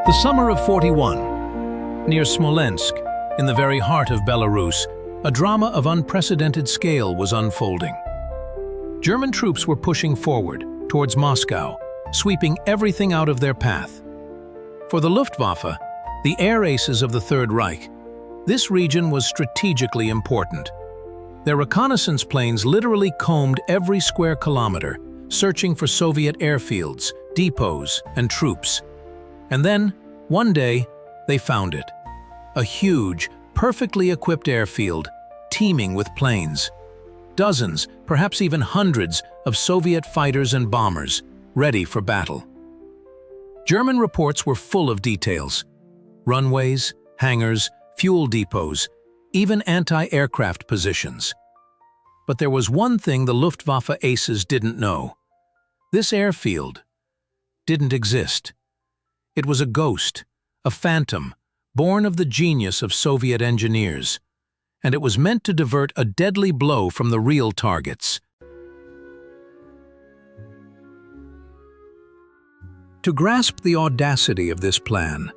The summer of '41. Near Smolensk, in the very heart of Belarus, a drama of unprecedented scale was unfolding. German troops were pushing forward, towards Moscow, sweeping everything out of their path. For the Luftwaffe, the air aces of the Third Reich, this region was strategically important. Their reconnaissance planes literally combed every square kilometer, searching for Soviet airfields, depots, and troops. And then, one day, they found it. A huge, perfectly equipped airfield, teeming with planes. Dozens, perhaps even hundreds, of Soviet fighters and bombers, ready for battle. German reports were full of details. Runways, hangars, fuel depots, even anti-aircraft positions. But there was one thing the Luftwaffe aces didn't know. This airfield didn't exist. It was a ghost, a phantom, born of the genius of Soviet engineers, and it was meant to divert a deadly blow from the real targets. To grasp the audacity of this plan,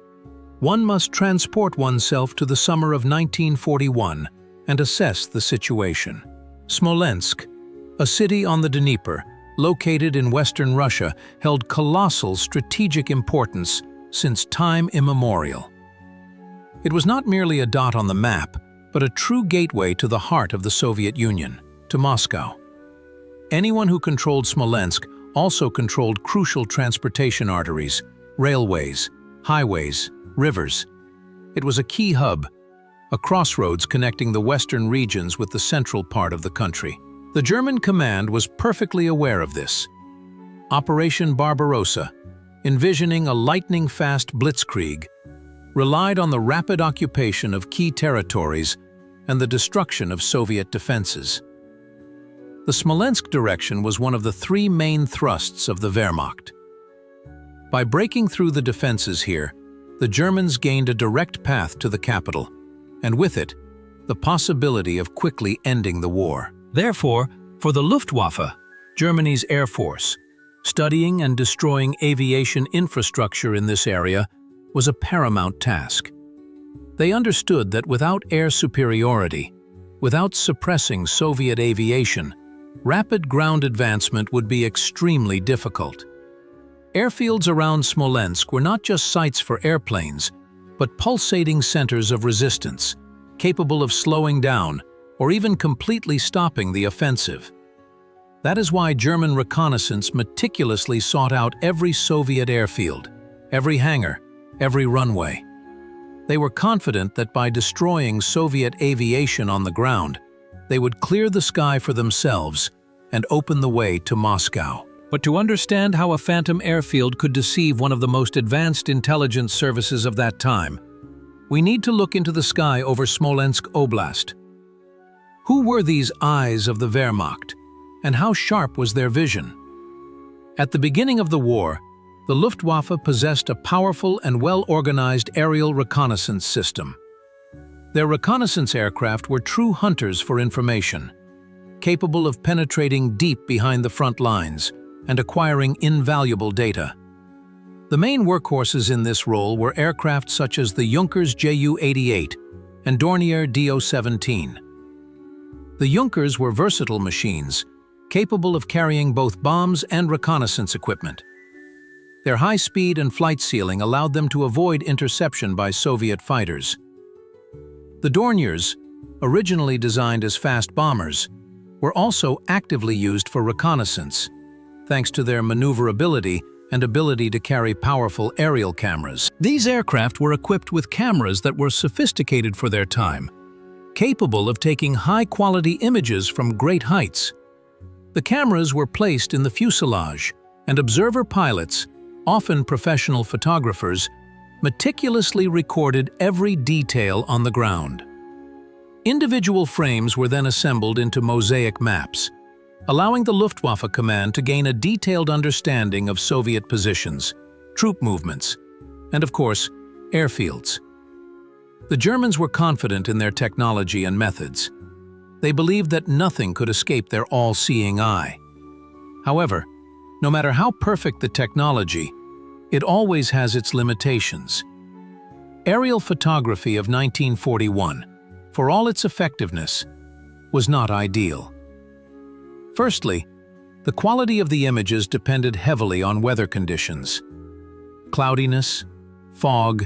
one must transport oneself to the summer of 1941 and assess the situation. Smolensk, a city on the Dnieper, located in western Russia, held colossal strategic importance since time immemorial. It was not merely a dot on the map, but a true gateway to the heart of the Soviet Union, to Moscow. Anyone who controlled Smolensk also controlled crucial transportation arteries, railways, highways, rivers. It was a key hub, a crossroads connecting the western regions with the central part of the country. The German command was perfectly aware of this. Operation Barbarossa, envisioning a lightning-fast blitzkrieg, relied on the rapid occupation of key territories and the destruction of Soviet defenses. The Smolensk direction was one of the three main thrusts of the Wehrmacht. By breaking through the defenses here, the Germans gained a direct path to the capital, and with it, the possibility of quickly ending the war. Therefore, for the Luftwaffe, Germany's Air Force, studying and destroying aviation infrastructure in this area was a paramount task. They understood that without air superiority, without suppressing Soviet aviation, rapid ground advancement would be extremely difficult. Airfields around Smolensk were not just sites for airplanes, but pulsating centers of resistance, capable of slowing down or even completely stopping the offensive. That is why German reconnaissance meticulously sought out every Soviet airfield, every hangar, every runway. They were confident that by destroying Soviet aviation on the ground, they would clear the sky for themselves and open the way to Moscow. But to understand how a phantom airfield could deceive one of the most advanced intelligence services of that time, we need to look into the sky over Smolensk Oblast. Who were these eyes of the Wehrmacht, and how sharp was their vision? At the beginning of the war, the Luftwaffe possessed a powerful and well-organized aerial reconnaissance system. Their reconnaissance aircraft were true hunters for information, capable of penetrating deep behind the front lines and acquiring invaluable data. The main workhorses in this role were aircraft such as the Junkers Ju-88 and Dornier Do-17. The Junkers were versatile machines, capable of carrying both bombs and reconnaissance equipment. Their high speed and flight ceiling allowed them to avoid interception by Soviet fighters. The Dorniers, originally designed as fast bombers, were also actively used for reconnaissance, thanks to their maneuverability and ability to carry powerful aerial cameras. These aircraft were equipped with cameras that were sophisticated for their time, capable of taking high-quality images from great heights. The cameras were placed in the fuselage, and observer pilots, often professional photographers, meticulously recorded every detail on the ground. Individual frames were then assembled into mosaic maps, allowing the Luftwaffe command to gain a detailed understanding of Soviet positions, troop movements, and of course, airfields. The Germans were confident in their technology and methods. They believed that nothing could escape their all-seeing eye. However, no matter how perfect the technology, it always has its limitations. Aerial photography of 1941, for all its effectiveness, was not ideal. Firstly, the quality of the images depended heavily on weather conditions. Cloudiness, fog,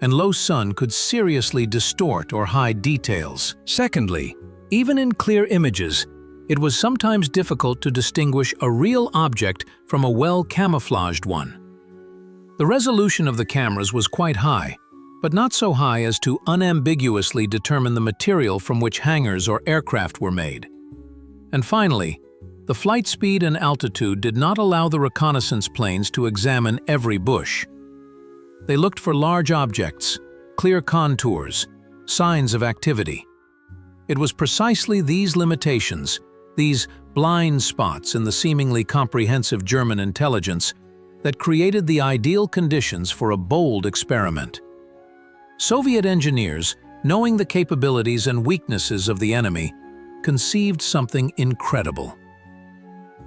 and low sun could seriously distort or hide details. Secondly, even in clear images, it was sometimes difficult to distinguish a real object from a well-camouflaged one. The resolution of the cameras was quite high, but not so high as to unambiguously determine the material from which hangars or aircraft were made. And finally, the flight speed and altitude did not allow the reconnaissance planes to examine every bush. They looked for large objects, clear contours, signs of activity. It was precisely these limitations, these blind spots in the seemingly comprehensive German intelligence, that created the ideal conditions for a bold experiment. Soviet engineers, knowing the capabilities and weaknesses of the enemy, conceived something incredible.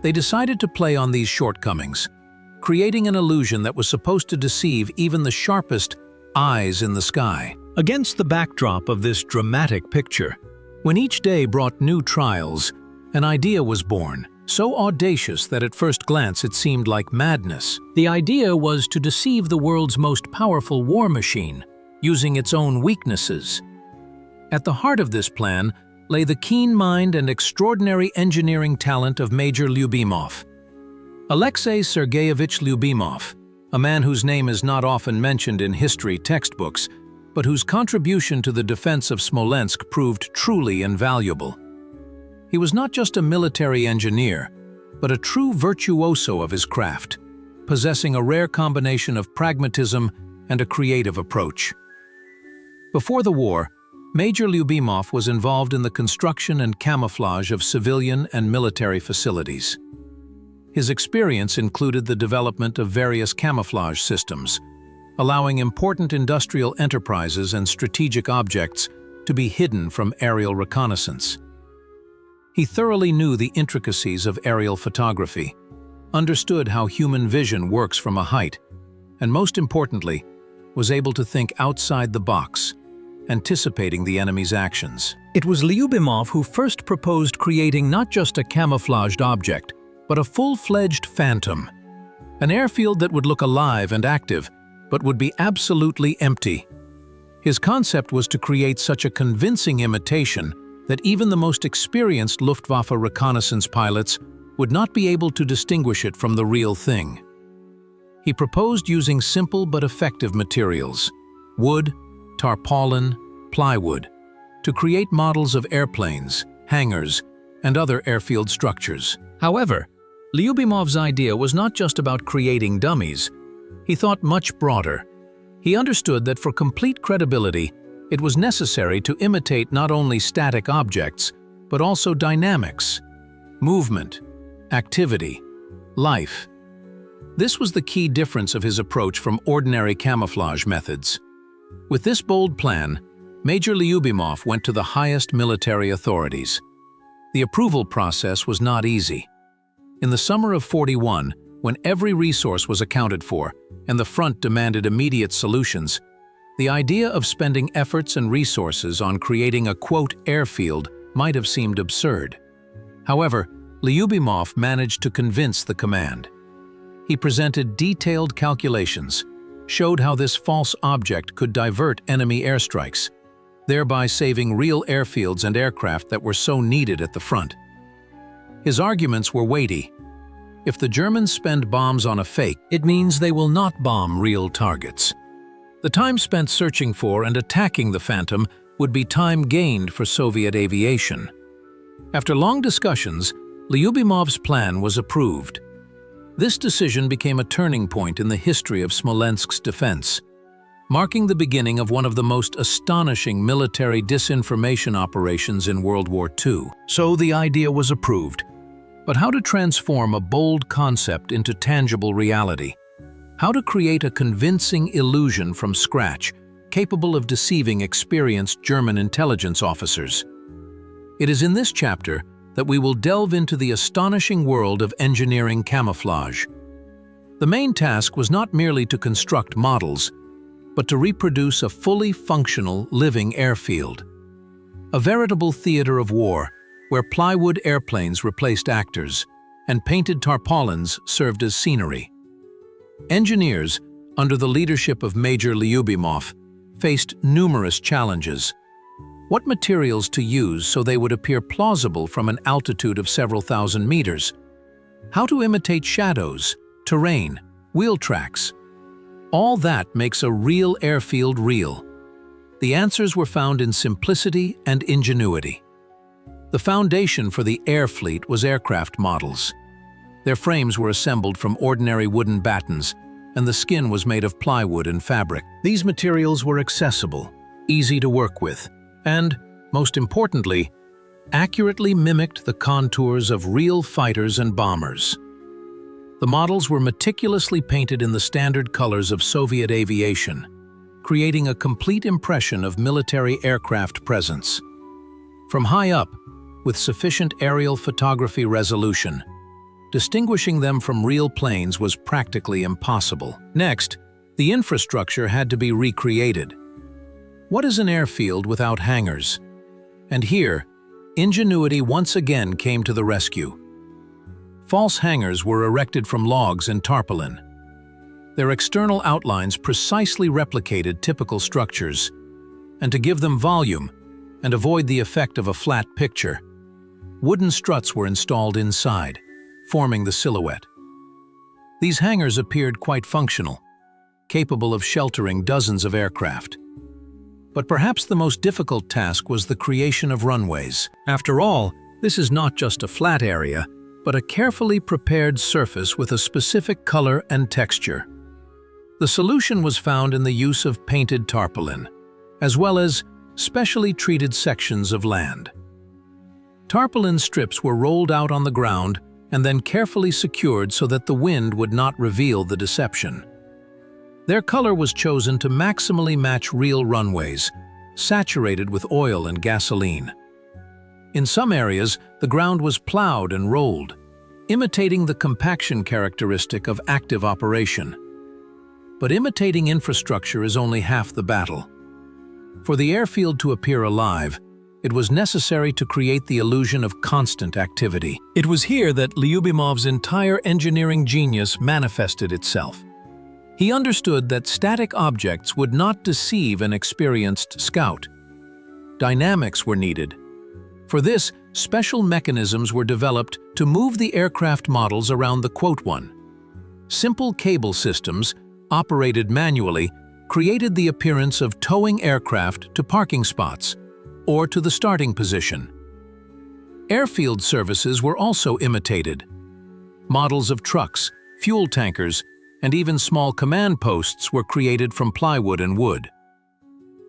They decided to play on these shortcomings, creating an illusion that was supposed to deceive even the sharpest eyes in the sky. Against the backdrop of this dramatic picture, when each day brought new trials, an idea was born, so audacious that at first glance it seemed like madness. The idea was to deceive the world's most powerful war machine, using its own weaknesses. At the heart of this plan lay the keen mind and extraordinary engineering talent of Major Lyubimov. Alexei Sergeyevich Lyubimov, a man whose name is not often mentioned in history textbooks, but whose contribution to the defense of Smolensk proved truly invaluable. He was not just a military engineer, but a true virtuoso of his craft, possessing a rare combination of pragmatism and a creative approach. Before the war, Major Lyubimov was involved in the construction and camouflage of civilian and military facilities. His experience included the development of various camouflage systems, allowing important industrial enterprises and strategic objects to be hidden from aerial reconnaissance. He thoroughly knew the intricacies of aerial photography, understood how human vision works from a height, and most importantly, was able to think outside the box, anticipating the enemy's actions. It was Lyubimov who first proposed creating not just a camouflaged object, but a full-fledged phantom, an airfield that would look alive and active, but would be absolutely empty. His concept was to create such a convincing imitation that even the most experienced Luftwaffe reconnaissance pilots would not be able to distinguish it from the real thing. He proposed using simple but effective materials, wood, tarpaulin, plywood, to create models of airplanes, hangars, and other airfield structures. However, Lyubimov's idea was not just about creating dummies. He thought much broader. He understood that for complete credibility, it was necessary to imitate not only static objects, but also dynamics, movement, activity, life. This was the key difference of his approach from ordinary camouflage methods. With this bold plan, Major Lyubimov went to the highest military authorities. The approval process was not easy. In the summer of '41, when every resource was accounted for and the front demanded immediate solutions, the idea of spending efforts and resources on creating a, quote, airfield might have seemed absurd. However, Lyubimov managed to convince the command. He presented detailed calculations, showed how this false object could divert enemy airstrikes, thereby saving real airfields and aircraft that were so needed at the front. His arguments were weighty. If the Germans spend bombs on a fake, it means they will not bomb real targets. The time spent searching for and attacking the Phantom would be time gained for Soviet aviation. After long discussions, Lyubimov's plan was approved. This decision became a turning point in the history of Smolensk's defense, marking the beginning of one of the most astonishing military disinformation operations in World War II. So the idea was approved. But how to transform a bold concept into tangible reality? How to create a convincing illusion from scratch, capable of deceiving experienced German intelligence officers? It is in this chapter that we will delve into the astonishing world of engineering camouflage. The main task was not merely to construct models, but to reproduce a fully functional, living airfield. A veritable theater of war, where plywood airplanes replaced actors and painted tarpaulins served as scenery. Engineers, under the leadership of Major Lyubimov, faced numerous challenges. What materials to use so they would appear plausible from an altitude of several thousand meters? How to imitate shadows, terrain, wheel tracks? All that makes a real airfield real. The answers were found in simplicity and ingenuity. The foundation for the air fleet was aircraft models. Their frames were assembled from ordinary wooden battens, and the skin was made of plywood and fabric. These materials were accessible, easy to work with, and, most importantly, accurately mimicked the contours of real fighters and bombers. The models were meticulously painted in the standard colors of Soviet aviation, creating a complete impression of military aircraft presence. From high up, with sufficient aerial photography resolution, distinguishing them from real planes was practically impossible. Next, the infrastructure had to be recreated. What is an airfield without hangars? And here, ingenuity once again came to the rescue. False hangars were erected from logs and tarpaulin. Their external outlines precisely replicated typical structures, and to give them volume and avoid the effect of a flat picture, wooden struts were installed inside, forming the silhouette. These hangars appeared quite functional, capable of sheltering dozens of aircraft. But perhaps the most difficult task was the creation of runways. After all, this is not just a flat area, but a carefully prepared surface with a specific color and texture. The solution was found in the use of painted tarpaulin, as well as specially treated sections of land. Tarpaulin strips were rolled out on the ground and then carefully secured so that the wind would not reveal the deception. Their color was chosen to maximally match real runways, saturated with oil and gasoline. In some areas, the ground was plowed and rolled, imitating the compaction characteristic of active operation. But imitating infrastructure is only half the battle. For the airfield to appear alive, it was necessary to create the illusion of constant activity. It was here that Lyubimov's entire engineering genius manifested itself. He understood that static objects would not deceive an experienced scout. Dynamics were needed. For this, special mechanisms were developed to move the aircraft models around the quote one. Simple cable systems, operated manually, created the appearance of towing aircraft to parking spots or to the starting position. Airfield services were also imitated. Models of trucks, fuel tankers, and even small command posts were created from plywood and wood.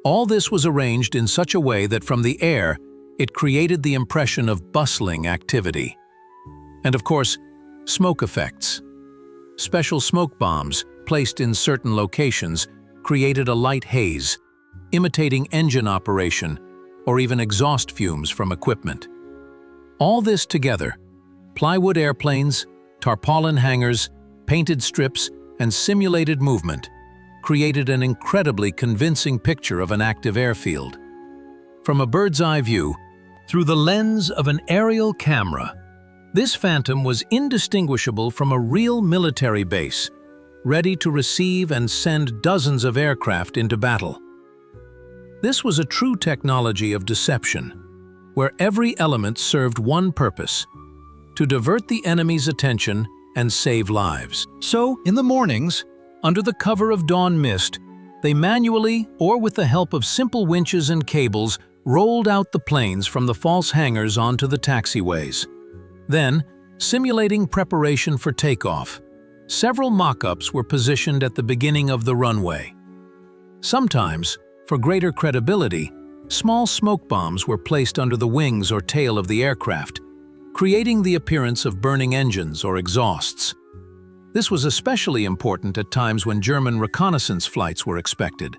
All this was arranged in such a way that from the air, it created the impression of bustling activity. And of course, smoke effects. Special smoke bombs, placed in certain locations, created a light haze, imitating engine operation or even exhaust fumes from equipment. All this together, plywood airplanes, tarpaulin hangars, painted strips, and simulated movement, created an incredibly convincing picture of an active airfield. From a bird's-eye view, through the lens of an aerial camera, this phantom was indistinguishable from a real military base, ready to receive and send dozens of aircraft into battle. This was a true technology of deception, where every element served one purpose: to divert the enemy's attention and save lives. So, in the mornings, under the cover of dawn mist, they manually, or with the help of simple winches and cables, rolled out the planes from the false hangars onto the taxiways. Then, simulating preparation for takeoff, several mock-ups were positioned at the beginning of the runway. Sometimes, for greater credibility, small smoke bombs were placed under the wings or tail of the aircraft, creating the appearance of burning engines or exhausts. This was especially important at times when German reconnaissance flights were expected.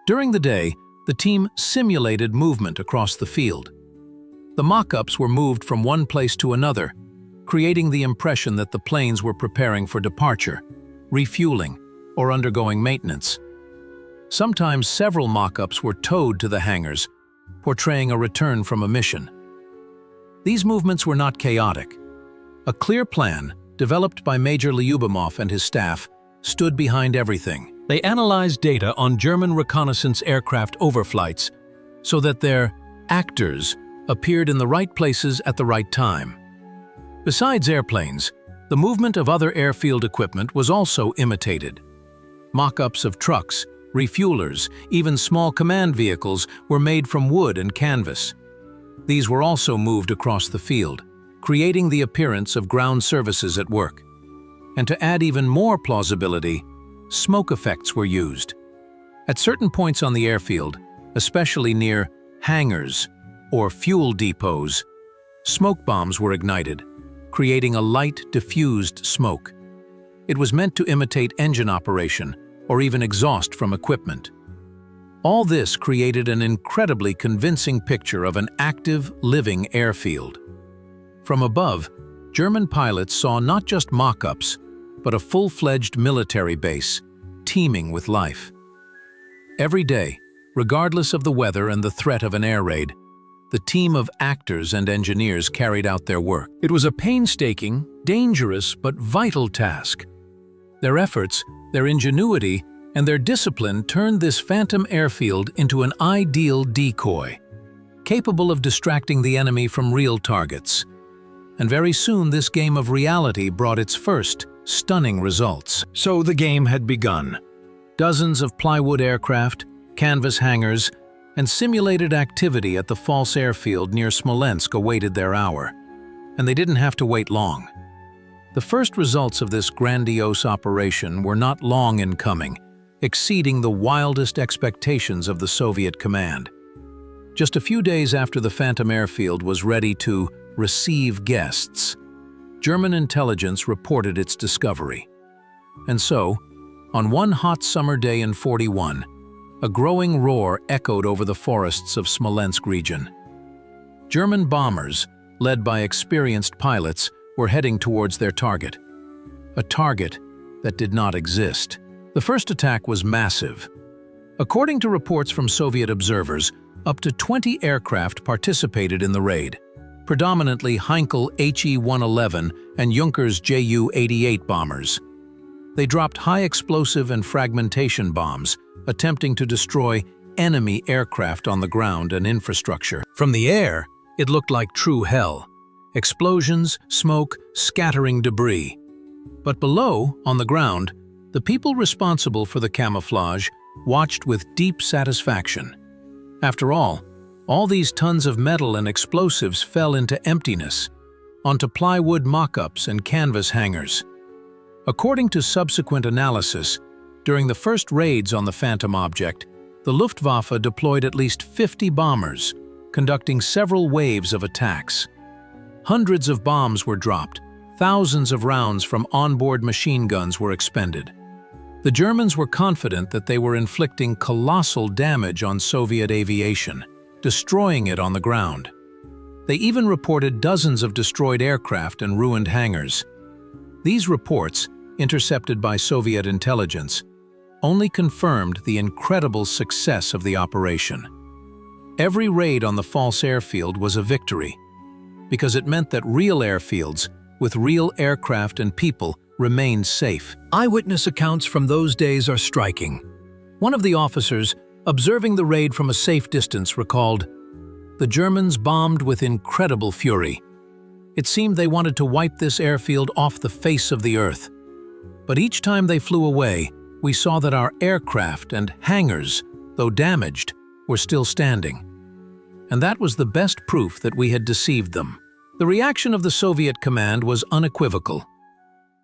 During the day, the team simulated movement across the field. The mock-ups were moved from one place to another, creating the impression that the planes were preparing for departure, refueling, or undergoing maintenance. Sometimes several mock-ups were towed to the hangars, portraying a return from a mission. These movements were not chaotic. A clear plan, developed by Major Lyubimov and his staff, stood behind everything. They analyzed data on German reconnaissance aircraft overflights so that their actors appeared in the right places at the right time. Besides airplanes, the movement of other airfield equipment was also imitated. Mock-ups of trucks, refuelers, even small command vehicles were made from wood and canvas. These were also moved across the field, creating the appearance of ground services at work. And to add even more plausibility, smoke effects were used. At certain points on the airfield, especially near hangars or fuel depots, smoke bombs were ignited, creating a light, diffused smoke. It was meant to imitate engine operation or even exhaust from equipment. All this created an incredibly convincing picture of an active, living airfield. From above, German pilots saw not just mock-ups, but a full-fledged military base, teeming with life. Every day, regardless of the weather and the threat of an air raid, the team of actors and engineers carried out their work. It was a painstaking, dangerous, but vital task. Their efforts, their ingenuity, and their discipline turned this phantom airfield into an ideal decoy, capable of distracting the enemy from real targets. And very soon this game of reality brought its first, stunning results. So the game had begun. Dozens of plywood aircraft, canvas hangars, and simulated activity at the false airfield near Smolensk awaited their hour. And they didn't have to wait long. The first results of this grandiose operation were not long in coming, exceeding the wildest expectations of the Soviet command. Just a few days after the Phantom Airfield was ready to receive guests, German intelligence reported its discovery. And so, on one hot summer day in '41, a growing roar echoed over the forests of Smolensk region. German bombers, led by experienced pilots, were heading towards their target. A target that did not exist. The first attack was massive. According to reports from Soviet observers, up to 20 aircraft participated in the raid, predominantly Heinkel HE-111 and Junkers Ju-88 bombers. They dropped high-explosive and fragmentation bombs, attempting to destroy enemy aircraft on the ground and infrastructure. From the air, it looked like true hell. Explosions, smoke, scattering debris. But below, on the ground, the people responsible for the camouflage watched with deep satisfaction. After all these tons of metal and explosives fell into emptiness, onto plywood mock-ups and canvas hangars. According to subsequent analysis, during the first raids on the Phantom object, the Luftwaffe deployed at least 50 bombers, conducting several waves of attacks. Hundreds of bombs were dropped, thousands of rounds from onboard machine guns were expended. The Germans were confident that they were inflicting colossal damage on Soviet aviation, destroying it on the ground. They even reported dozens of destroyed aircraft and ruined hangars. These reports, intercepted by Soviet intelligence, only confirmed the incredible success of the operation. Every raid on the false airfield was a victory, because it meant that real airfields, with real aircraft and people, remained safe. Eyewitness accounts from those days are striking. One of the officers, observing the raid from a safe distance, recalled, "The Germans bombed with incredible fury. It seemed they wanted to wipe this airfield off the face of the earth. But each time they flew away, we saw that our aircraft and hangars, though damaged, were still standing. And that was the best proof that we had deceived them." The reaction of the Soviet command was unequivocal.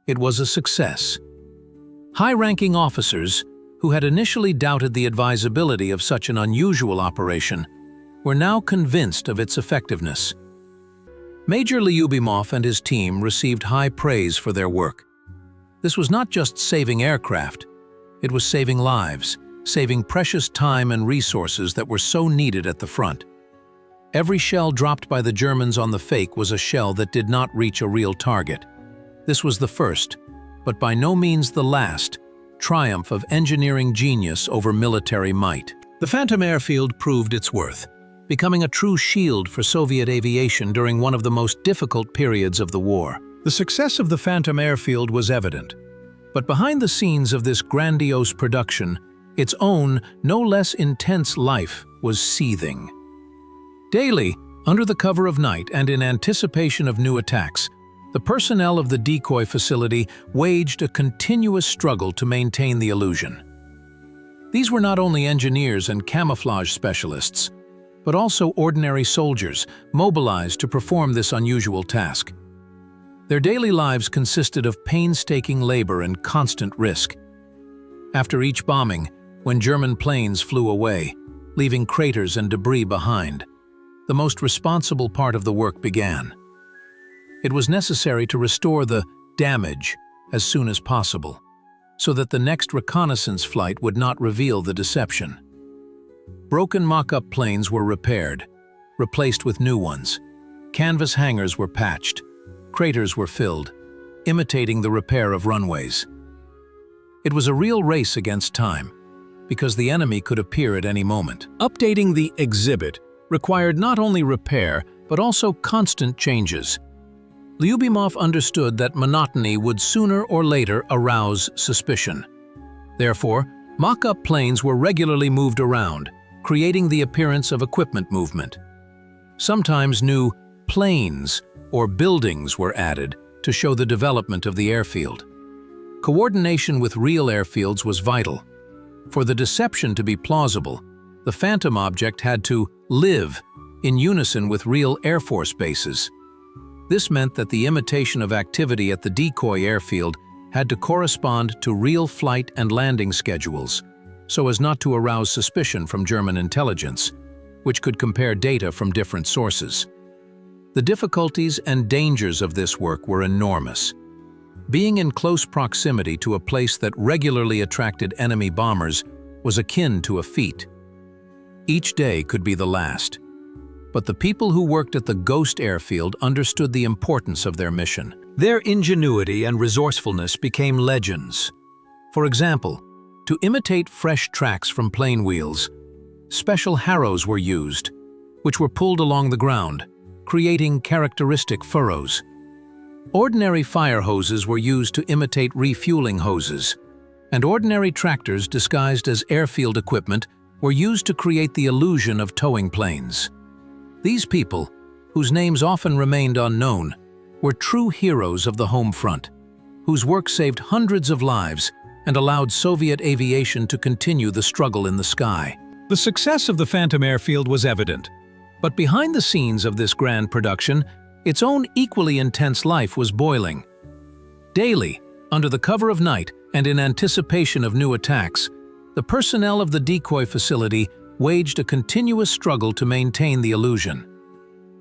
It was a success. High-ranking officers, who had initially doubted the advisability of such an unusual operation, were now convinced of its effectiveness. Major Lyubimov and his team received high praise for their work. This was not just saving aircraft, it was saving lives, saving precious time and resources that were so needed at the front. Every shell dropped by the Germans on the fake was a shell that did not reach a real target. This was the first, but by no means the last, triumph of engineering genius over military might. The Phantom airfield proved its worth, becoming a true shield for Soviet aviation during one of the most difficult periods of the war. The success of the Phantom airfield was evident, but behind the scenes of this grandiose production, its own, no less intense life was seething. Daily, under the cover of night and in anticipation of new attacks, the personnel of the decoy facility waged a continuous struggle to maintain the illusion. These were not only engineers and camouflage specialists, but also ordinary soldiers mobilized to perform this unusual task. Their daily lives consisted of painstaking labor and constant risk. After each bombing, when German planes flew away, leaving craters and debris behind, the most responsible part of the work began. It was necessary to restore the damage as soon as possible, so that the next reconnaissance flight would not reveal the deception. Broken mock-up planes were repaired, replaced with new ones. Canvas hangars were patched, craters were filled, imitating the repair of runways. It was a real race against time, because the enemy could appear at any moment. Updating the exhibit required not only repair, but also constant changes. Lyubimov understood that monotony would sooner or later arouse suspicion. Therefore, mock-up planes were regularly moved around, creating the appearance of equipment movement. Sometimes new planes or buildings were added to show the development of the airfield. Coordination with real airfields was vital. For the deception to be plausible, the Phantom object had to live in unison with real Air Force bases. This meant that the imitation of activity at the decoy airfield had to correspond to real flight and landing schedules, so as not to arouse suspicion from German intelligence, which could compare data from different sources. The difficulties and dangers of this work were enormous. Being in close proximity to a place that regularly attracted enemy bombers was akin to a feat. Each day could be the last. But the people who worked at the Ghost airfield understood the importance of their mission. Their ingenuity and resourcefulness became legends. For example, to imitate fresh tracks from plane wheels, special harrows were used, which were pulled along the ground, creating characteristic furrows. Ordinary fire hoses were used to imitate refueling hoses, and ordinary tractors disguised as airfield equipment were used to create the illusion of towing planes. These people, whose names often remained unknown, were true heroes of the home front, whose work saved hundreds of lives and allowed Soviet aviation to continue the struggle in the sky. The success of the Phantom airfield was evident, but behind the scenes of this grand production, its own equally intense life was boiling. Daily, under the cover of night and in anticipation of new attacks, the personnel of the decoy facility waged a continuous struggle to maintain the illusion.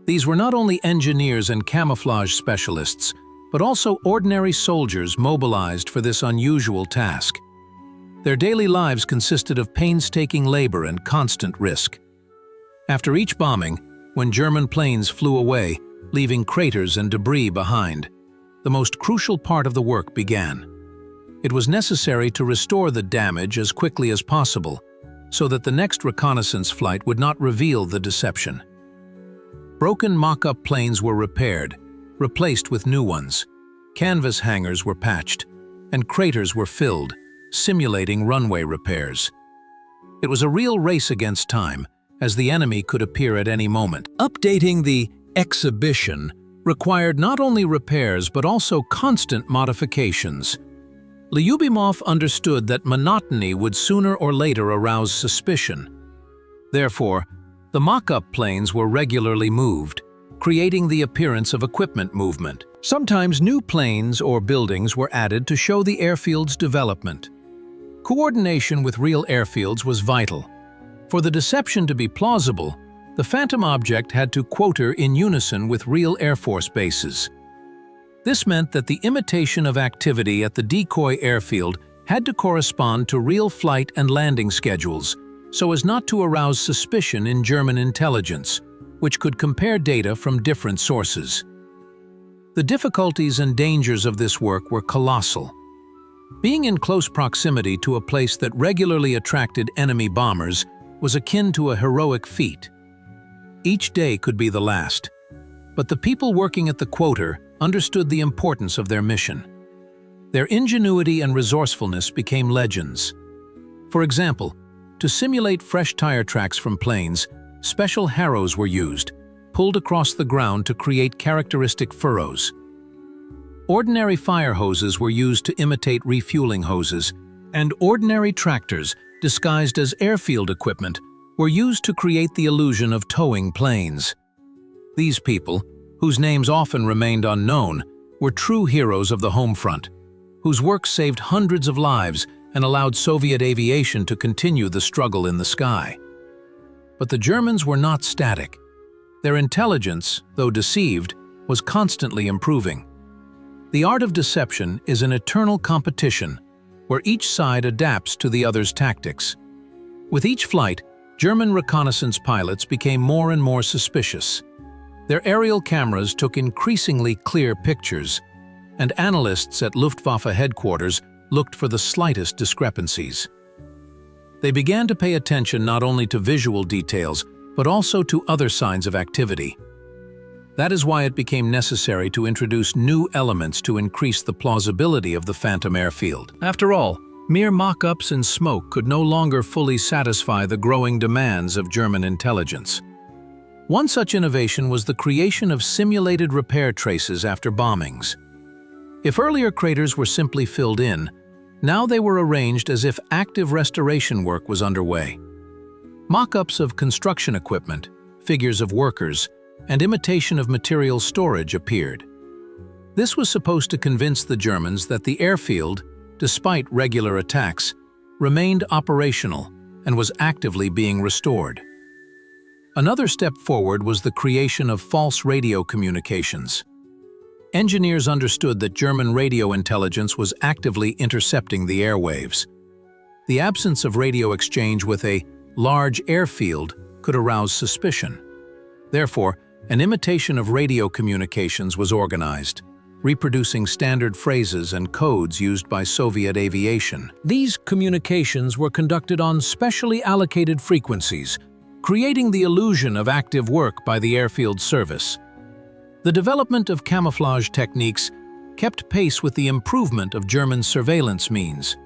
These were not only engineers and camouflage specialists, but also ordinary soldiers mobilized for this unusual task. Their daily lives consisted of painstaking labor and constant risk. After each bombing, when German planes flew away, leaving craters and debris behind, the most crucial part of the work began. It was necessary to restore the damage as quickly as possible, so that the next reconnaissance flight would not reveal the deception. Broken mock-up planes were repaired, replaced with new ones. Canvas hangars were patched, and craters were filled, simulating runway repairs. It was a real race against time, as the enemy could appear at any moment. Updating the exhibition required not only repairs but also constant modifications. Lyubimov understood that monotony would sooner or later arouse suspicion. Therefore, the mock-up planes were regularly moved, creating the appearance of equipment movement. Sometimes new planes or buildings were added to show the airfield's development. Coordination with real airfields was vital. For the deception to be plausible, the Phantom object had to quoter in unison with real Air Force bases. This meant that the imitation of activity at the decoy airfield had to correspond to real flight and landing schedules, so as not to arouse suspicion in German intelligence, which could compare data from different sources. The difficulties and dangers of this work were colossal. Being in close proximity to a place that regularly attracted enemy bombers was akin to a heroic feat. Each day could be the last, but the people working at the quoter understood the importance of their mission. Their ingenuity and resourcefulness became legends. For example, to simulate fresh tire tracks from planes, special harrows were used, pulled across the ground to create characteristic furrows. Ordinary fire hoses were used to imitate refueling hoses, and ordinary tractors, disguised as airfield equipment, were used to create the illusion of towing planes. These people, whose names often remained unknown, were true heroes of the home front, whose work saved hundreds of lives and allowed Soviet aviation to continue the struggle in the sky. But the Germans were not static. Their intelligence, though deceived, was constantly improving. The art of deception is an eternal competition, where each side adapts to the other's tactics. With each flight, German reconnaissance pilots became more and more suspicious. Their aerial cameras took increasingly clear pictures, and analysts at Luftwaffe headquarters looked for the slightest discrepancies. They began to pay attention not only to visual details, but also to other signs of activity. That is why it became necessary to introduce new elements to increase the plausibility of the phantom airfield. After all, mere mock-ups and smoke could no longer fully satisfy the growing demands of German intelligence. One such innovation was the creation of simulated repair traces after bombings. If earlier craters were simply filled in, now they were arranged as if active restoration work was underway. Mock-ups of construction equipment, figures of workers, and imitation of material storage appeared. This was supposed to convince the Germans that the airfield, despite regular attacks, remained operational and was actively being restored. Another step forward was the creation of false radio communications. Engineers understood that German radio intelligence was actively intercepting the airwaves. The absence of radio exchange with a large airfield could arouse suspicion. Therefore, an imitation of radio communications was organized, reproducing standard phrases and codes used by Soviet aviation. These communications were conducted on specially allocated frequencies, creating the illusion of active work by the airfield service. The development of camouflage techniques kept pace with the improvement of German surveillance means.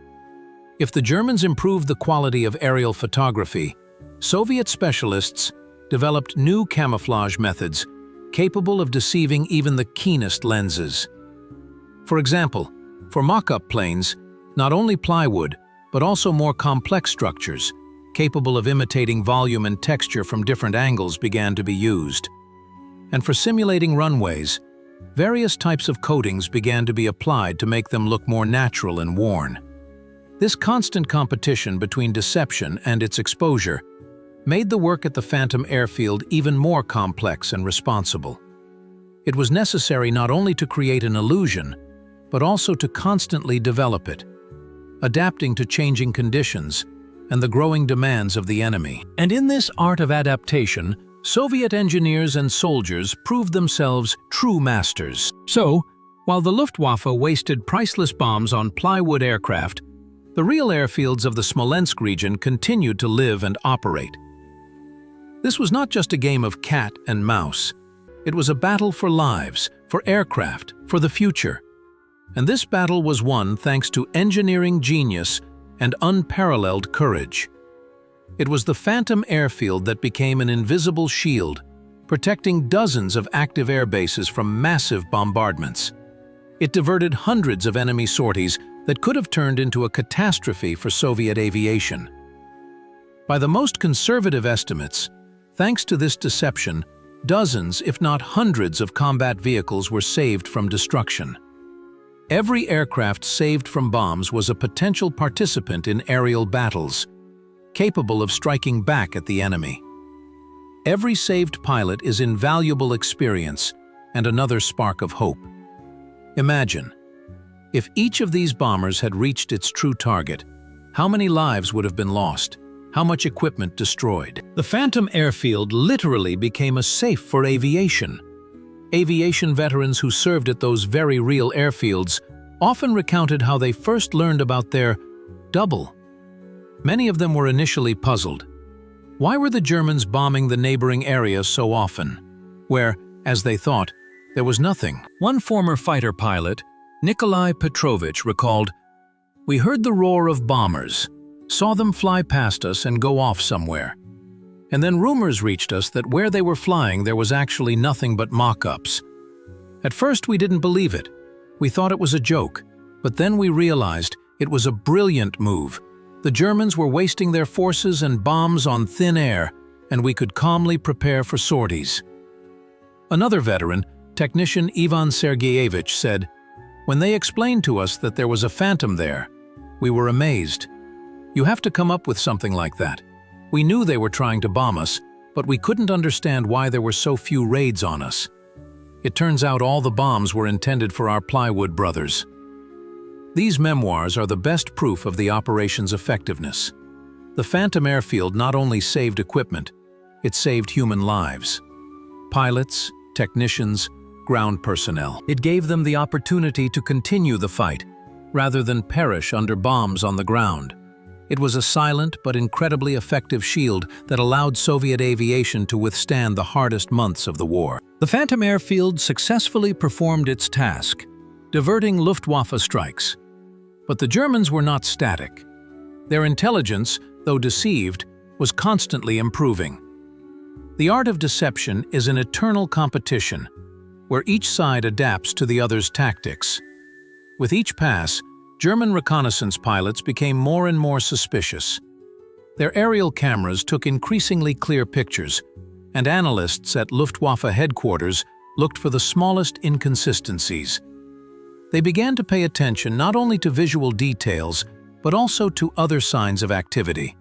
If the Germans improved the quality of aerial photography, Soviet specialists developed new camouflage methods capable of deceiving even the keenest lenses. For example, for mock-up planes, not only plywood, but also more complex structures, capable of imitating volume and texture from different angles began to be used. And for simulating runways, various types of coatings began to be applied to make them look more natural and worn. This constant competition between deception and its exposure made the work at the Phantom Airfield even more complex and responsible. It was necessary not only to create an illusion, but also to constantly develop it, adapting to changing conditions and the growing demands of the enemy. And in this art of adaptation, Soviet engineers and soldiers proved themselves true masters. So, while the Luftwaffe wasted priceless bombs on plywood aircraft, the real airfields of the Smolensk region continued to live and operate. This was not just a game of cat and mouse. It was a battle for lives, for aircraft, for the future. And this battle was won thanks to engineering genius and unparalleled courage. It was the Phantom Airfield that became an invisible shield, protecting dozens of active air bases from massive bombardments. It diverted hundreds of enemy sorties that could have turned into a catastrophe for Soviet aviation. By the most conservative estimates, thanks to this deception, dozens, if not hundreds, of combat vehicles were saved from destruction. Every aircraft saved from bombs was a potential participant in aerial battles, capable of striking back at the enemy. Every saved pilot is invaluable experience and another spark of hope. Imagine, if each of these bombers had reached its true target, how many lives would have been lost? How much equipment destroyed. The Phantom airfield literally became a safe for aviation. Aviation veterans who served at those very real airfields often recounted how they first learned about their double. Many of them were initially puzzled. Why were the Germans bombing the neighboring area so often, where, as they thought, there was nothing? One former fighter pilot, Nikolai Petrovich, recalled, "We heard the roar of bombers, saw them fly past us and go off somewhere. And then rumors reached us that where they were flying there was actually nothing but mock-ups. At first we didn't believe it. We thought it was a joke, but then we realized it was a brilliant move. The Germans were wasting their forces and bombs on thin air, and we could calmly prepare for sorties." Another veteran, technician Ivan Sergeyevich, said, "When they explained to us that there was a Phantom there, we were amazed. You have to come up with something like that. We knew they were trying to bomb us, but we couldn't understand why there were so few raids on us. It turns out all the bombs were intended for our plywood brothers." These memoirs are the best proof of the operation's effectiveness. The Phantom airfield not only saved equipment, it saved human lives. Pilots, technicians, ground personnel. It gave them the opportunity to continue the fight, rather than perish under bombs on the ground. It was a silent but incredibly effective shield that allowed Soviet aviation to withstand the hardest months of the war. The Phantom airfield successfully performed its task, diverting Luftwaffe strikes. But the Germans were not static. Their intelligence, though deceived, was constantly improving. The art of deception is an eternal competition, where each side adapts to the other's tactics. With each pass, German reconnaissance pilots became more and more suspicious. Their aerial cameras took increasingly clear pictures, and analysts at Luftwaffe headquarters looked for the smallest inconsistencies. They began to pay attention not only to visual details, but also to other signs of activity.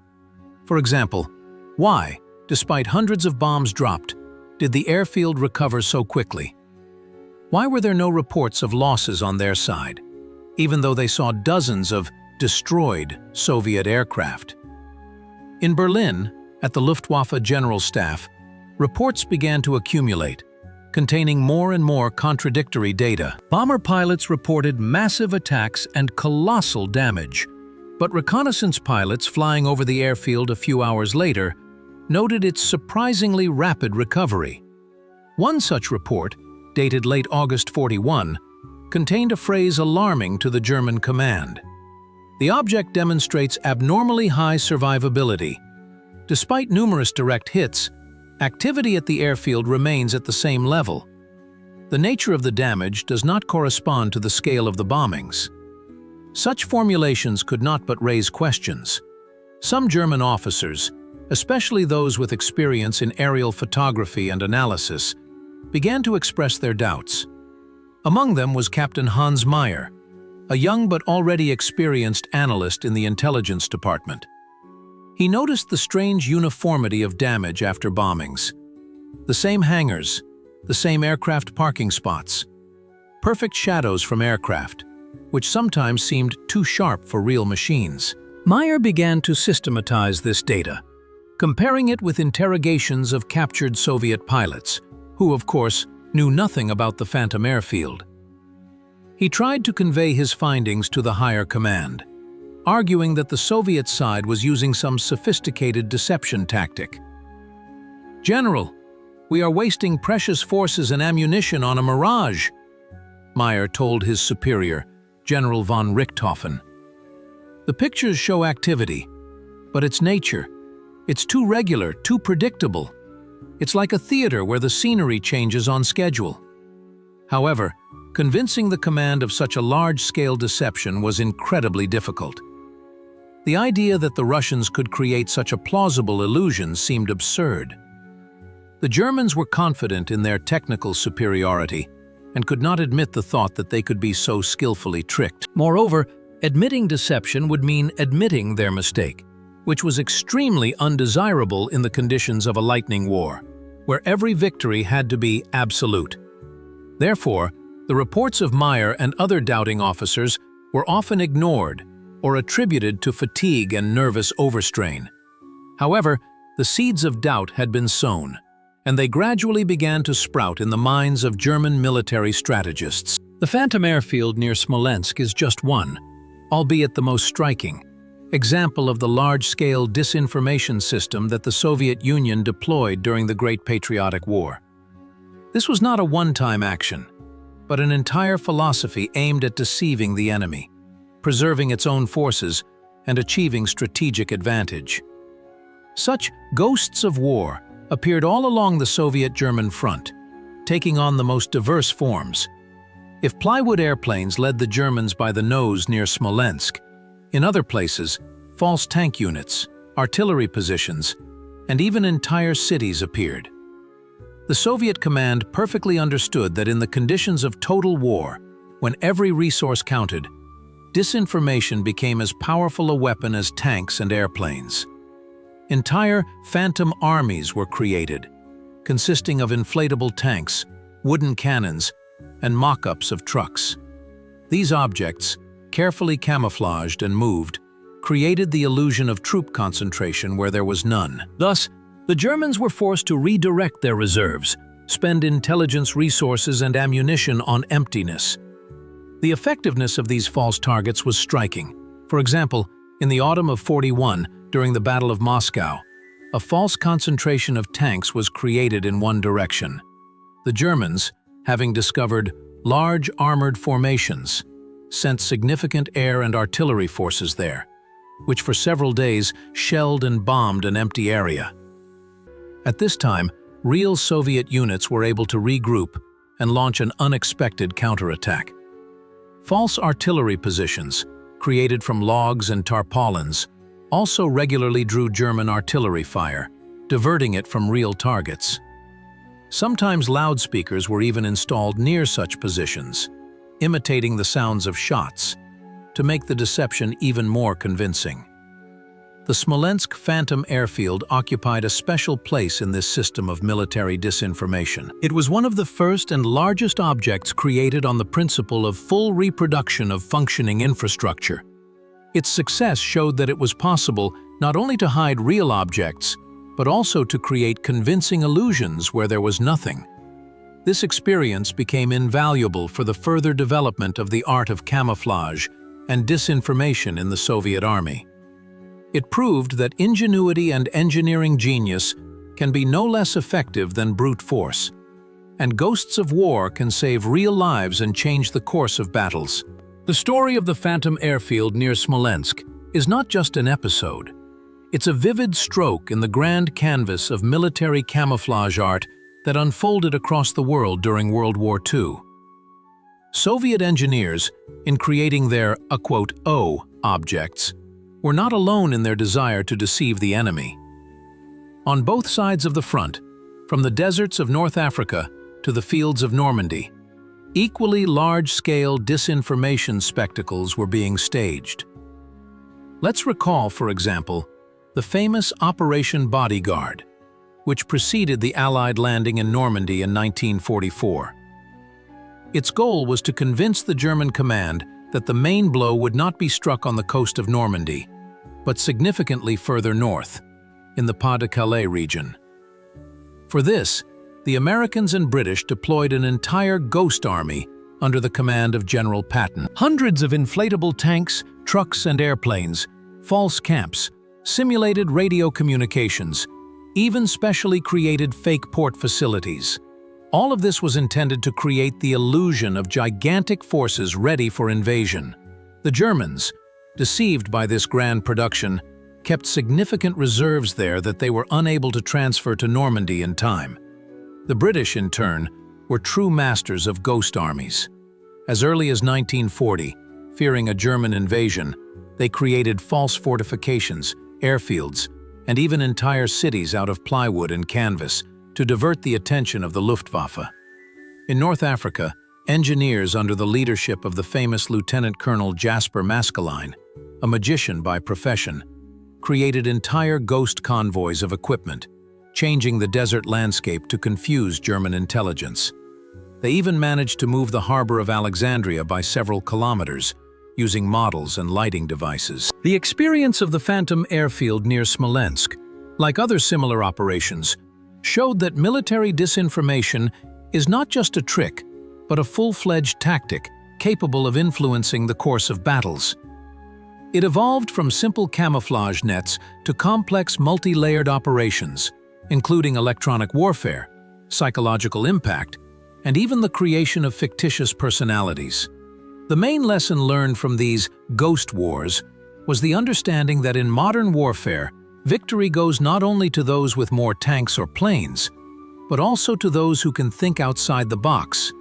For example, why, despite hundreds of bombs dropped, did the airfield recover so quickly? Why were there no reports of losses on their side, even though they saw dozens of destroyed Soviet aircraft? In Berlin, at the Luftwaffe General Staff, reports began to accumulate, containing more and more contradictory data. Bomber pilots reported massive attacks and colossal damage, but reconnaissance pilots flying over the airfield a few hours later noted its surprisingly rapid recovery. One such report, dated late August 41, contained a phrase alarming to the German command. The object demonstrates abnormally high survivability. Despite numerous direct hits, activity at the airfield remains at the same level. The nature of the damage does not correspond to the scale of the bombings. Such formulations could not but raise questions. Some German officers, especially those with experience in aerial photography and analysis, began to express their doubts. Among them was Captain Hans Meyer, a young but already experienced analyst in the intelligence department. He noticed the strange uniformity of damage after bombings. The same hangars, the same aircraft parking spots, perfect shadows from aircraft, which sometimes seemed too sharp for real machines. Meyer began to systematize this data, comparing it with interrogations of captured Soviet pilots, who, of course, knew nothing about the Phantom airfield. He tried to convey his findings to the higher command, arguing that the Soviet side was using some sophisticated deception tactic. "General, we are wasting precious forces and ammunition on a mirage," Meyer told his superior, General von Richthofen. "The pictures show activity, but its nature, it's too regular, too predictable. It's like a theater where the scenery changes on schedule." However, convincing the command of such a large-scale deception was incredibly difficult. The idea that the Russians could create such a plausible illusion seemed absurd. The Germans were confident in their technical superiority and could not admit the thought that they could be so skillfully tricked. Moreover, admitting deception would mean admitting their mistake, which was extremely undesirable in the conditions of a lightning war, where every victory had to be absolute. Therefore, the reports of Meyer and other doubting officers were often ignored or attributed to fatigue and nervous overstrain. However, the seeds of doubt had been sown, and they gradually began to sprout in the minds of German military strategists. The Phantom Airfield near Smolensk is just one, albeit the most striking, example of the large-scale disinformation system that the Soviet Union deployed during the Great Patriotic War. This was not a one-time action, but an entire philosophy aimed at deceiving the enemy, preserving its own forces, and achieving strategic advantage. Such ghosts of war appeared all along the Soviet-German front, taking on the most diverse forms. If plywood airplanes led the Germans by the nose near Smolensk, in other places, false tank units, artillery positions, and even entire cities appeared. The Soviet command perfectly understood that in the conditions of total war, when every resource counted, disinformation became as powerful a weapon as tanks and airplanes. Entire phantom armies were created, consisting of inflatable tanks, wooden cannons, and mock-ups of trucks. These objects, carefully camouflaged and moved, created the illusion of troop concentration where there was none. Thus, the Germans were forced to redirect their reserves, spend intelligence resources and ammunition on emptiness. The effectiveness of these false targets was striking. For example, in the autumn of '41, during the Battle of Moscow, a false concentration of tanks was created in one direction. The Germans, having discovered large armored formations, sent significant air and artillery forces there, which for several days shelled and bombed an empty area. At this time, real Soviet units were able to regroup and launch an unexpected counterattack. False artillery positions, created from logs and tarpaulins, also regularly drew German artillery fire, diverting it from real targets. Sometimes loudspeakers were even installed near such positions, imitating the sounds of shots, to make the deception even more convincing. The Smolensk Phantom Airfield occupied a special place in this system of military disinformation. It was one of the first and largest objects created on the principle of full reproduction of functioning infrastructure. Its success showed that it was possible not only to hide real objects, but also to create convincing illusions where there was nothing. This experience became invaluable for the further development of the art of camouflage and disinformation in the Soviet Army. It proved that ingenuity and engineering genius can be no less effective than brute force, and ghosts of war can save real lives and change the course of battles. The story of the Phantom Airfield near Smolensk is not just an episode. It's a vivid stroke in the grand canvas of military camouflage art that unfolded across the world during World War II. Soviet engineers, in creating their "O" objects, were not alone in their desire to deceive the enemy. On both sides of the front, from the deserts of North Africa to the fields of Normandy, equally large-scale disinformation spectacles were being staged. Let's recall, for example, the famous Operation Bodyguard, which preceded the Allied landing in Normandy in 1944. Its goal was to convince the German command that the main blow would not be struck on the coast of Normandy, but significantly further north, in the Pas-de-Calais region. For this, the Americans and British deployed an entire ghost army under the command of General Patton. Hundreds of inflatable tanks, trucks, and airplanes, false camps, simulated radio communications, even specially created fake port facilities. All of this was intended to create the illusion of gigantic forces ready for invasion. The Germans, deceived by this grand production, kept significant reserves there that they were unable to transfer to Normandy in time. The British, in turn, were true masters of ghost armies. As early as 1940, fearing a German invasion, they created false fortifications, airfields, and even entire cities out of plywood and canvas to divert the attention of the Luftwaffe. In North Africa, engineers under the leadership of the famous Lieutenant Colonel Jasper Maskelyne, a magician by profession, created entire ghost convoys of equipment, changing the desert landscape to confuse German intelligence. They even managed to move the harbor of Alexandria by several kilometers, using models and lighting devices. The experience of the Phantom Airfield near Smolensk like other similar operations, showed that military disinformation is not just a trick, but a full-fledged tactic capable of influencing the course of battles. It evolved from simple camouflage nets to complex multi-layered operations, including electronic warfare, psychological impact, and even the creation of fictitious personalities. The main lesson learned from these ghost wars was the understanding that in modern warfare, victory goes not only to those with more tanks or planes, but also to those who can think outside the box,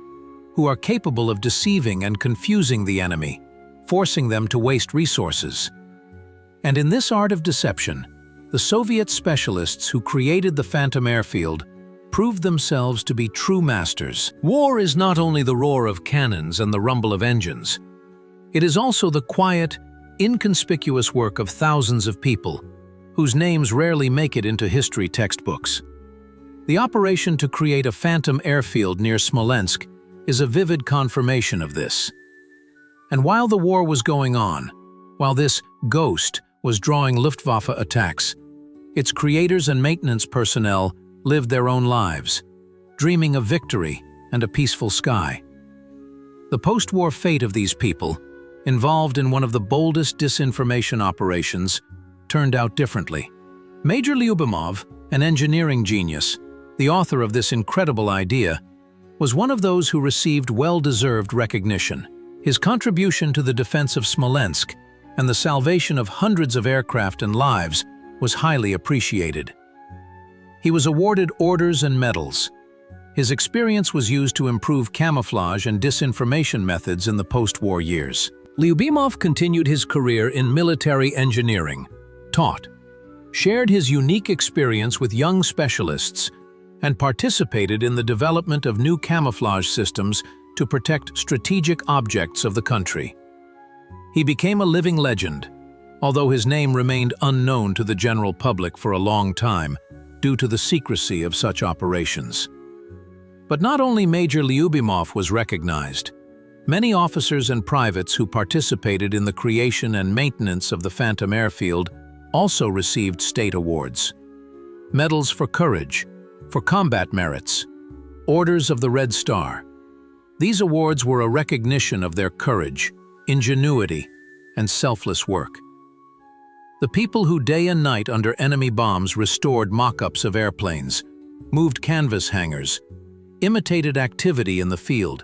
who are capable of deceiving and confusing the enemy, forcing them to waste resources. And in this art of deception, the Soviet specialists who created the Phantom Airfield proved themselves to be true masters. War is not only the roar of cannons and the rumble of engines. It is also the quiet, inconspicuous work of thousands of people, whose names rarely make it into history textbooks. The operation to create a Phantom Airfield near Smolensk is a vivid confirmation of this. And while the war was going on, while this ghost was drawing Luftwaffe attacks, its creators and maintenance personnel lived their own lives, dreaming of victory and a peaceful sky. The post-war fate of these people, involved in one of the boldest disinformation operations, turned out differently. Major Lyubimov, an engineering genius, the author of this incredible idea, was one of those who received well-deserved recognition. His contribution to the defense of Smolensk and the salvation of hundreds of aircraft and lives was highly appreciated. He was awarded orders and medals. His experience was used to improve camouflage and disinformation methods in the post-war years. Lyubimov continued his career in military engineering, taught, shared his unique experience with young specialists, and participated in the development of new camouflage systems to protect strategic objects of the country. He became a living legend, although his name remained unknown to the general public for a long time due to the secrecy of such operations. But not only Major Lyubimov was recognized, many officers and privates who participated in the creation and maintenance of the Phantom Airfield also received state awards. Medals for courage, for combat merits, orders of the Red Star. These awards were a recognition of their courage, ingenuity, and selfless work. The people who day and night under enemy bombs restored mock-ups of airplanes, moved canvas hangars, imitated activity in the field,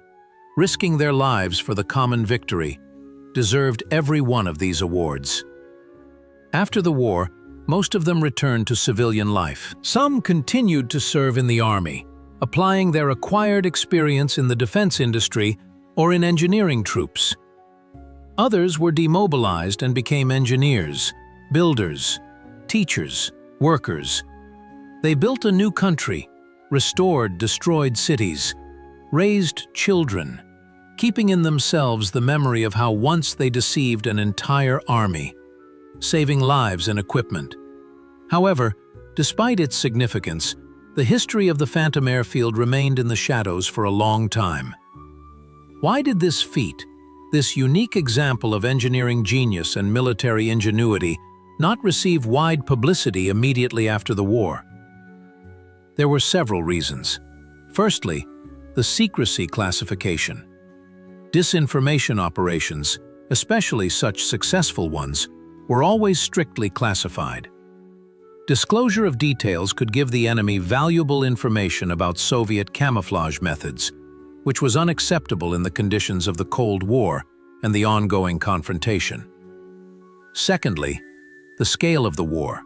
risking their lives for the common victory, deserved every one of these awards. After the war, most of them returned to civilian life. Some continued to serve in the army, applying their acquired experience in the defense industry or in engineering troops. Others were demobilized and became engineers, builders, teachers, workers. They built a new country, restored destroyed cities, raised children, keeping in themselves the memory of how once they deceived an entire army, saving lives and equipment. However, despite its significance, the history of the Phantom Airfield remained in the shadows for a long time. Why did this feat, this unique example of engineering genius and military ingenuity, not receive wide publicity immediately after the war? There were several reasons. Firstly, the secrecy classification. Disinformation operations, especially such successful ones, were always strictly classified. Disclosure of details could give the enemy valuable information about Soviet camouflage methods, which was unacceptable in the conditions of the Cold War and the ongoing confrontation. Secondly, the scale of the war.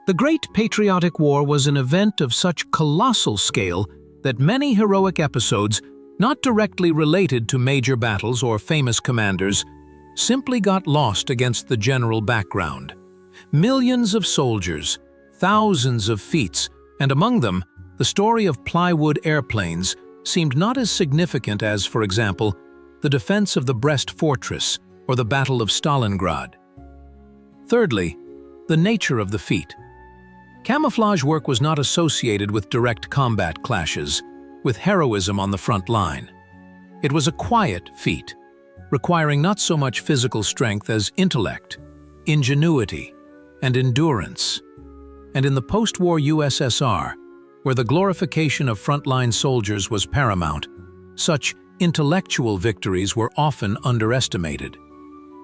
The Great Patriotic War was an event of such colossal scale that many heroic episodes, not directly related to major battles or famous commanders, simply got lost against the general background. Millions of soldiers, thousands of feats, and among them, the story of plywood airplanes seemed not as significant as, for example, the defense of the Brest Fortress or the Battle of Stalingrad. Thirdly, the nature of the feat. Camouflage work was not associated with direct combat clashes, with heroism on the front line. It was a quiet feat, requiring not so much physical strength as intellect, ingenuity, and endurance. and in the post-war USSR, where the glorification of frontline soldiers was paramount, such intellectual victories were often underestimated.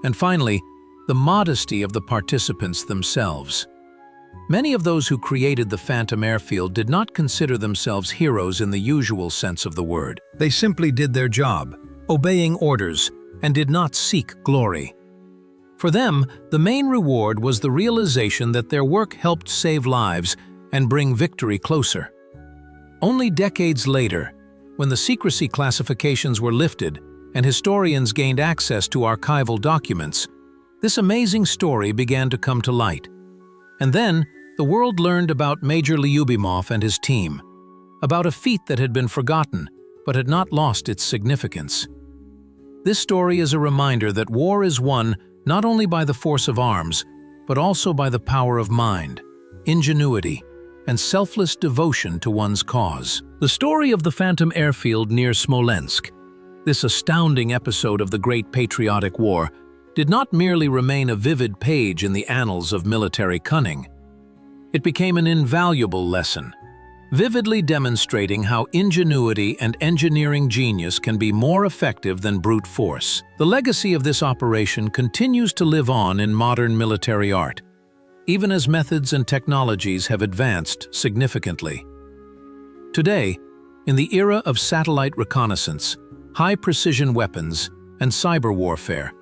And finally, the modesty of the participants themselves. Many of those who created the Phantom Airfield did not consider themselves heroes in the usual sense of the word. They simply did their job, obeying orders, and did not seek glory. For them, the main reward was the realization that their work helped save lives and bring victory closer. Only decades later, when the secrecy classifications were lifted and historians gained access to archival documents, this amazing story began to come to light. And then, the world learned about Major Lyubimov and his team, about a feat that had been forgotten but had not lost its significance. This story is a reminder that war is won not only by the force of arms, but also by the power of mind, ingenuity, and selfless devotion to one's cause. The story of the Phantom Airfield near Smolensk, this astounding episode of the Great Patriotic War, did not merely remain a vivid page in the annals of military cunning. It became an invaluable lesson, vividly demonstrating how ingenuity and engineering genius can be more effective than brute force. The legacy of this operation continues to live on in modern military art, even as methods and technologies have advanced significantly. Today, in the era of satellite reconnaissance, high-precision weapons, and cyber warfare,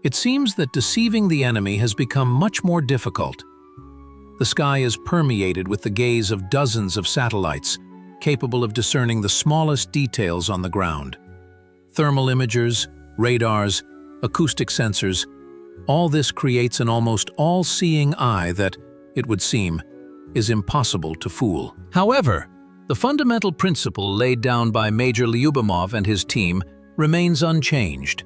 it seems that deceiving the enemy has become much more difficult. The sky is permeated with the gaze of dozens of satellites, capable of discerning the smallest details on the ground. Thermal imagers, radars, acoustic sensors, all this creates an almost all-seeing eye that, it would seem, is impossible to fool. However, the fundamental principle laid down by Major Lyubimov and his team remains unchanged.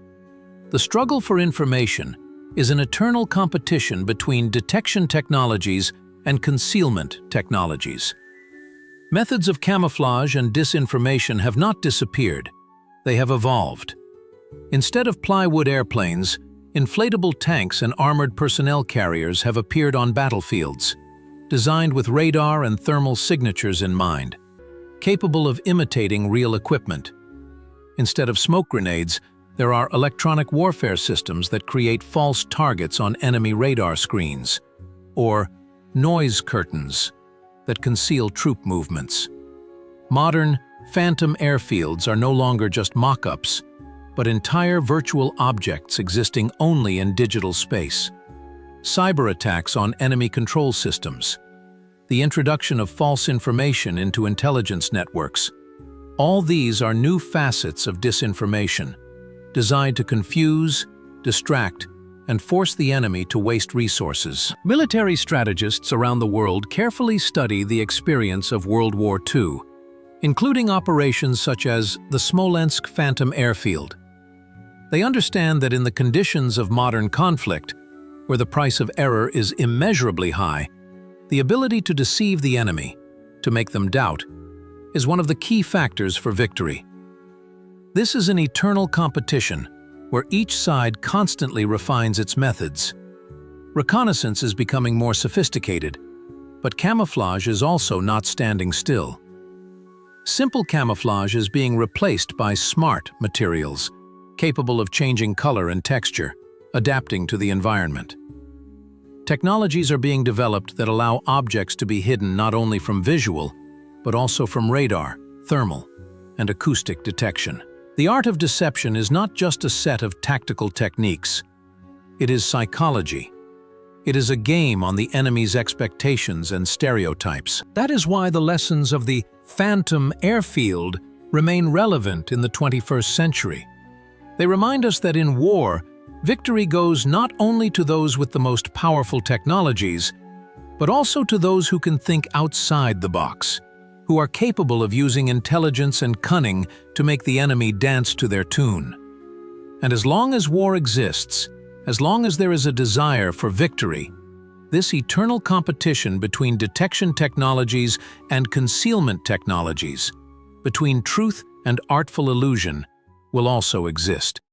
The struggle for information is an eternal competition between detection technologies and concealment technologies. Methods of camouflage and disinformation have not disappeared, they have evolved. Instead of plywood airplanes, inflatable tanks and armored personnel carriers have appeared on battlefields, designed with radar and thermal signatures in mind, capable of imitating real equipment. Instead of smoke grenades, there are electronic warfare systems that create false targets on enemy radar screens, or noise curtains that conceal troop movements. Modern Phantom airfields are no longer just mock-ups, but entire virtual objects existing only in digital space. Cyber attacks on enemy control systems, the introduction of false information into intelligence networks, all these are new facets of disinformation, designed to confuse, distract, and force the enemy to waste resources. Military strategists around the world carefully study the experience of World War II, including operations such as the Smolensk Phantom Airfield. They understand that in the conditions of modern conflict, where the price of error is immeasurably high, the ability to deceive the enemy, to make them doubt, is one of the key factors for victory. This is an eternal competition, where each side constantly refines its methods. Reconnaissance is becoming more sophisticated, but camouflage is also not standing still. Simple camouflage is being replaced by smart materials, capable of changing color and texture, adapting to the environment. Technologies are being developed that allow objects to be hidden not only from visual, but also from radar, thermal, and acoustic detection. The art of deception is not just a set of tactical techniques. It is psychology. It is a game on the enemy's expectations and stereotypes. That is why the lessons of the Phantom Airfield remain relevant in the 21st century. They remind us that in war, victory goes not only to those with the most powerful technologies, but also to those who can think outside the box, who are capable of using intelligence and cunning to make the enemy dance to their tune. And as long as war exists, as long as there is a desire for victory, this eternal competition between detection technologies and concealment technologies, between truth and artful illusion, will also exist.